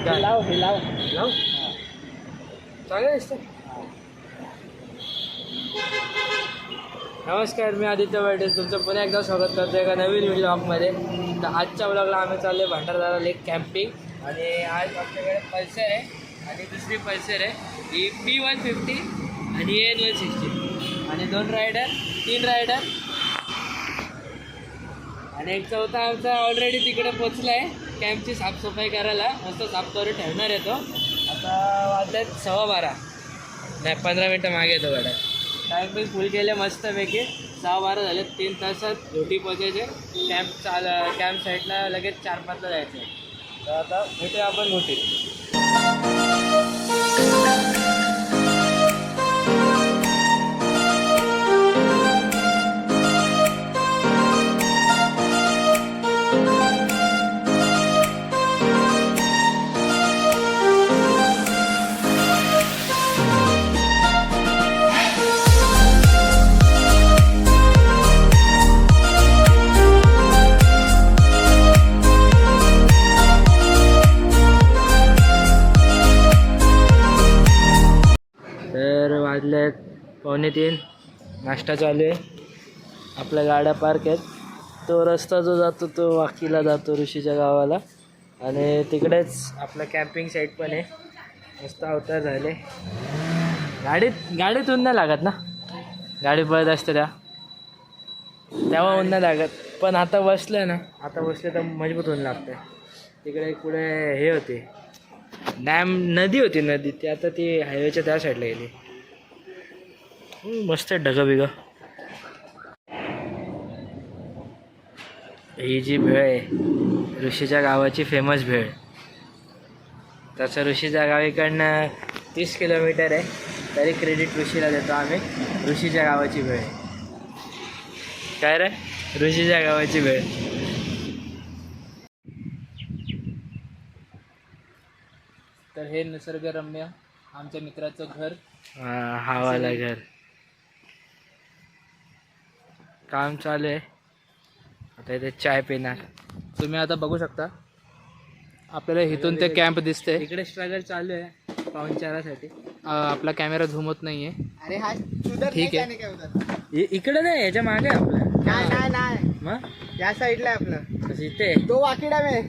लाव हे लाव लाव चालेल. नमस्कार, मी आदित्य वाटे तुमचं पुन्हा एकदा स्वागत करतो एका नवीन व्लॉगमध्ये. तर आजच्या व्लॉगला आम्ही चाललो आहे भंडारदरा लेक कॅम्पिंग. आणि आज आपल्याकडे पल्सर आहे आणि दुसरी पल्सर आहे ही P150 आणि AN160 आणि 2 रायडर 3 रायडर आणि एक चौथा आमचा ऑलरेडी तिकडे पोचला आहे कॅम्पची साफसफाई करायला. मस्त साफ करून ठेवणार आहे तो. आता वाजल्यात 12:15 नाही 15 मिनटं मागे येतो गाड्या. टायमिंग फुल केले मस्तपैकी. 6:12 झाले. 3 तासात झोटी पोचायचे. कॅम्प साईडला लगेच 4-5ला जायचं. तर आता भेटूया आपण घोटीत. तर वाजलेत 2:45. नाश्ता चालू आहे. आपल्या गाड्या पार्क आहेत. तो रस्ता जो जातो तो वाकीला जातो ऋषीच्या गावाला. आणि तिकडेच आपलं कॅम्पिंग साईट पण आहे. मस्त अवतार झाले. गाडीत ऊन नाही लागत ना. गाडी पळत असते तेव्हा ऊन नाही लागत. पण आता बसलं ना, आता बसले तर मजबूत ऊन लागतं. तिकडे पुढे हे होते डॅम, नदी होती. नदी ती आता ती हायवेच्या त्या साईडला गेली. मस्त ढगं बिगं. ही जी भेळ आहे ऋषीच्या गावाची फेमस भेळ. तसं ऋषीच्या गावीकडनं 30 किलोमीटर आहे. तरी क्रेडिट ऋषीला देतो आम्ही. ऋषीच्या गावाची भेळ. काय रे, ऋषीच्या गावाची भेळ. तर हे निसर्गरम्य आमच्या मित्राचं घर. हा वाला घर. काम चालू आहे. आता इथे चाय पिणार. तुम्ही आता बघू शकता आपल्याला इथून ते कॅम्प दिसते. इकडे स्ट्रगल चालू आहे पाहुणचारासाठी. आपला कॅमेरा झूम होत नाहीये. अरे हा ठीक आहे. इकडे नाही, याच्या मागे आपल्या. नाही मग या साईडला आहे आपलं. तसं इथे तो वाकीडा आहे.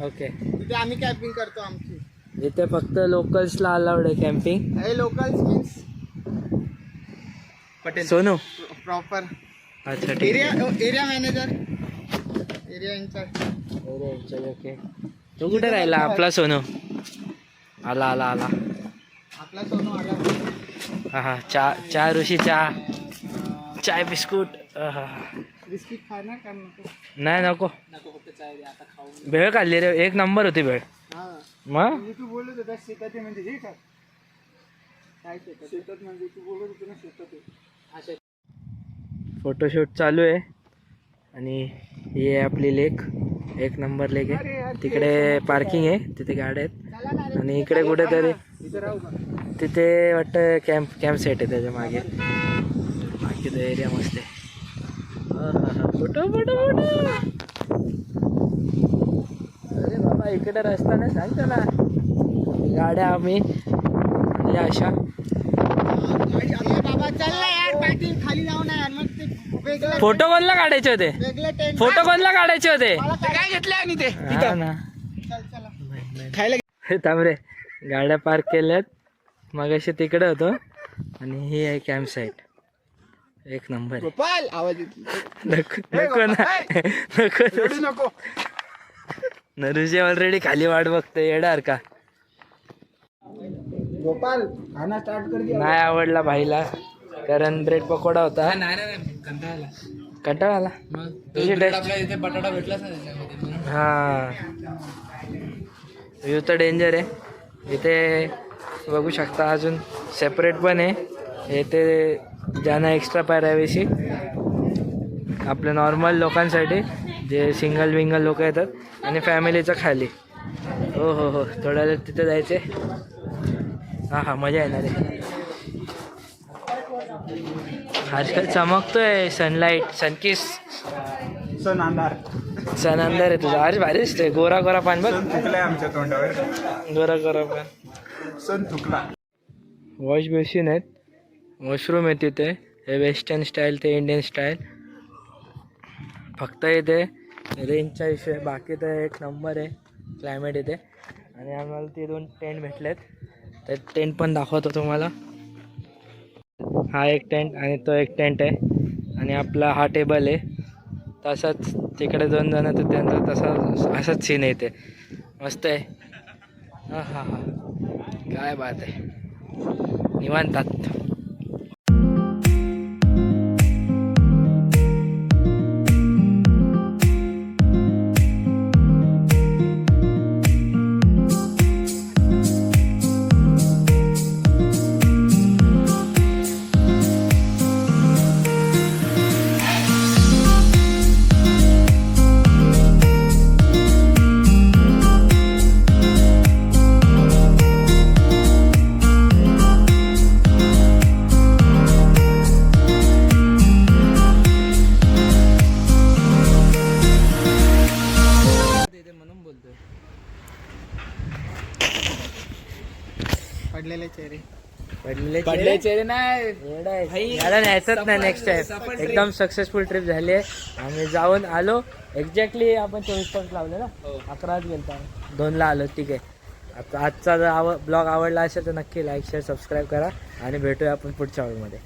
ओके. तिथे आम्ही कॅम्पिंग करतो आमची. इथे फक्त लोकल्सला अलाउड आहे कॅम्पिंग. हे locals means Patel Sonu. Proper अच्छा ठीक आहे. Area manager, area in charge. Okay. तो कुठे राहिला आपला सोनू? आला आला आला. आपला सोनू आला. हा चहा ऋषी चहा, चाय बिस्कुट. बिस्किट खाणार का नको? नाही नको. फक्त चाय दे आता खाऊ. भेळ खाल्ली रे, एक नंबर होती भेळ. हा मग तू बोलत होता शेतात म्हणजे हे का काय शेतात म्हणजे तू बोलत होता ना शेतात. फोटोशूट चालू आहे. आणि ही आहे आपली लेक. एक नंबर लेक आहे. तिकडे पार्किंग आहे, तिथे गाड्या आहेत. आणि इकडे कुठेतरी तिथे वाटतं कॅम्प सेट आहे त्याच्या मागे. बाकी तो एरिया मस्त आहे. Photo photo photo. अरे बाबा इकडे रस्ता नाही, सांग त्याला. गाड्या आम्ही आणल्या अशा. बाबा चल ना यार, पाठी खाली जाऊ ना यार. मग ते वेगळं फोटो कोणला काढायचे होते? वेगळं टेंट. फोटो कोणला काढायचे होते? काय घेतलं आणि ते हा ना. चल चला खायला. हे थांबरे, गाड्या पार्क केल्यात. मग अशी तिकडे होतो. आणि ही आहे कॅम्प साईट. एक नंबर. गोपाल आवाज येतो. नको नको ना, नको नको. नरुजी ऑलरेडी खाली वाट बघतोय. येणार का? गोपाल खाना स्टार्ट कर दिया. नाही आवडला भाईला, कारण ब्रेड पकोडा होता. कंटाळा आला. तुझी टेस्ट. बटाटा भेटलाच ना त्याच्यामध्ये. हा व्ह्यू तर डेंजर आहे. इथे बघू शकता अजून सेपरेट पण आहे. इथे ज्यांना एक्स्ट्रा प्रायव्हसी, आपल्या नॉर्मल लोकांसाठी जे सिंगल विंगल लोक येतात, आणि फॅमिलीचं खाली. हो हो हो, थोड्या वेळ तिथे जायचे. हा मजा येणार आहे. आजकाल चमकतोय सनलाईट, सनकिस. सन अंधार. सण अंधार आहे तुझा. अरे भारी दिसतंय. गोरा गोरा पान बघ. चुकलाय आमच्या तोंडावर. गोरा गोरा पान. सण चुकला. वॉश बेसिन आहेत. वॉशरूम आहे तिथे. हे वेस्टर्न स्टाईल ते इंडियन स्टाईल. फक्त इथे रेंजचा इश्यू आहे. बाकी तर एक नंबर आहे क्लायमेट इथे. आणि आम्हाला ते 2 टेंट भेटलेत. तर टेंट पण दाखवतो तुम्हाला. हा एक टेंट आणि तो एक टेंट आहे. आणि आपला हा टेबल आहे. तसाच तिकडे 2 जण तर त्यांचा तसा असाच सीन आहे इथे. मस्त आहे. हां हां हां काय बात आहे. निवांतात. पडलेले चेहरे. पडले चेहरे नाही. याला न्यायचंच नाही नेक्स्ट टाइम. एकदम सक्सेसफुल ट्रिप झाली आहे. आम्ही जाऊन आलो. एक्झॅक्टली आपण 24 तास लावले ना. 11 गेलता 2ला आलो. ठीक आहे. आता आजचा जर ब्लॉग आवडला असेल तर नक्की लाईक शेअर सबस्क्राईब करा. आणि भेटूया आपण पुढच्या व्हिडिओमध्ये.